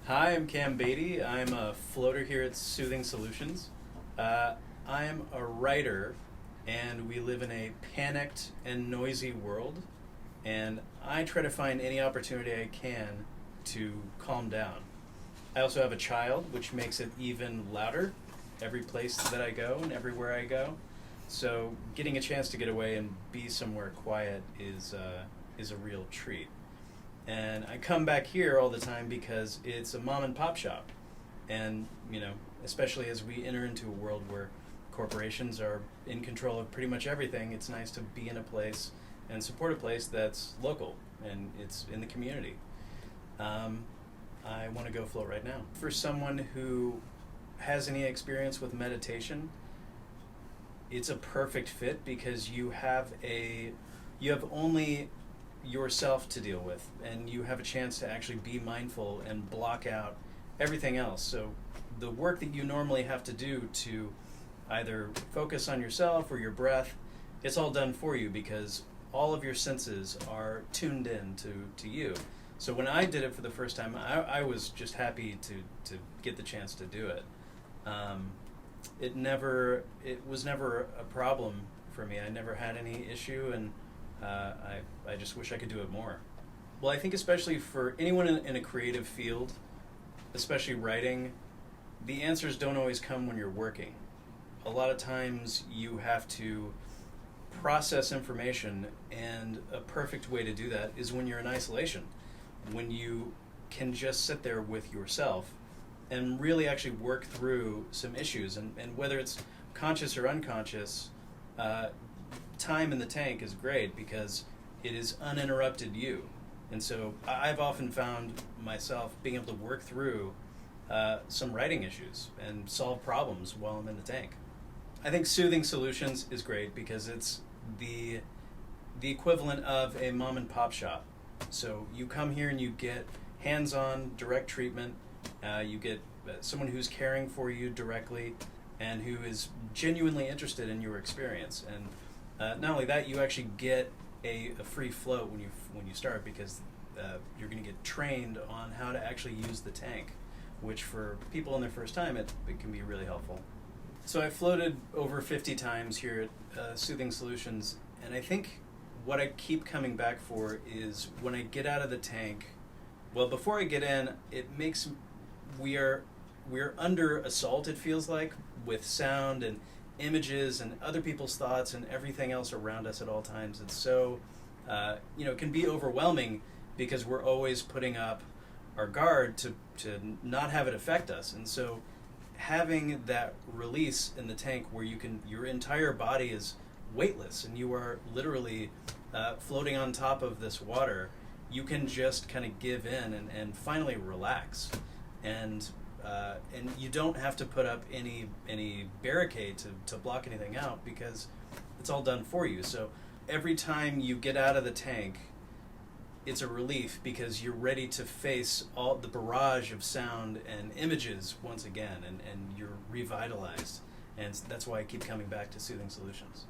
Hi, I'm Cam Baity. I'm a floater here at Soothing Solutions. I'm a writer, and we live in a panicked and noisy world, and I try to find any opportunity I can to calm down. I also have a child, which makes it even louder every place that I go and everywhere I go. So getting a chance to get away and be somewhere quiet is a real treat. And I come back here all the time because it's a mom and pop shop. And, especially as we enter into a world where corporations are in control of pretty much everything, it's nice to be in a place and support a place that's local and it's in the community. I want to go float right now. For someone who has any experience with meditation, it's a perfect fit because you have only yourself to deal with, and you have a chance to actually be mindful and block out everything else. So the work that you normally have to do to either focus on yourself or your breath, it's all done for you because all of your senses are tuned in to you. So when I did it for the first time, I was just happy to get the chance to do it. It was never a problem for me. I never had any issue, and I just wish I could do it more. Well, I think especially for anyone in a creative field, especially writing, the answers don't always come when you're working. A lot of times you have to process information, and a perfect way to do that is when you're in isolation, when you can just sit there with yourself and really actually work through some issues. And whether it's conscious or unconscious, time in the tank is great because it is uninterrupted you. And so I've often found myself being able to work through some writing issues and solve problems while I'm in the tank. I think Soothing Solutions is great because it's the equivalent of a mom and pop shop. So you come here and you get hands-on direct treatment. You get someone who's caring for you directly and who is genuinely interested in your experience. And not only that, you actually get a free float when you start because you're going to get trained on how to actually use the tank, which for people on their first time, it can be really helpful. So I've floated over 50 times here at Soothing Solutions, and I think what I keep coming back for is when I get out of the tank, well, before I get in, we're under assault, it feels like, with sound and images and other people's thoughts and everything else around us at all times. It's so, it can be overwhelming because we're always putting up our guard to not have it affect us. And so having that release in the tank where your entire body is weightless and you are literally floating on top of this water, you can just kind of give in and finally relax. And you don't have to put up any barricade to block anything out because it's all done for you. So every time you get out of the tank, it's a relief because you're ready to face all the barrage of sound and images once again, and you're revitalized. And that's why I keep coming back to Soothing Solutions.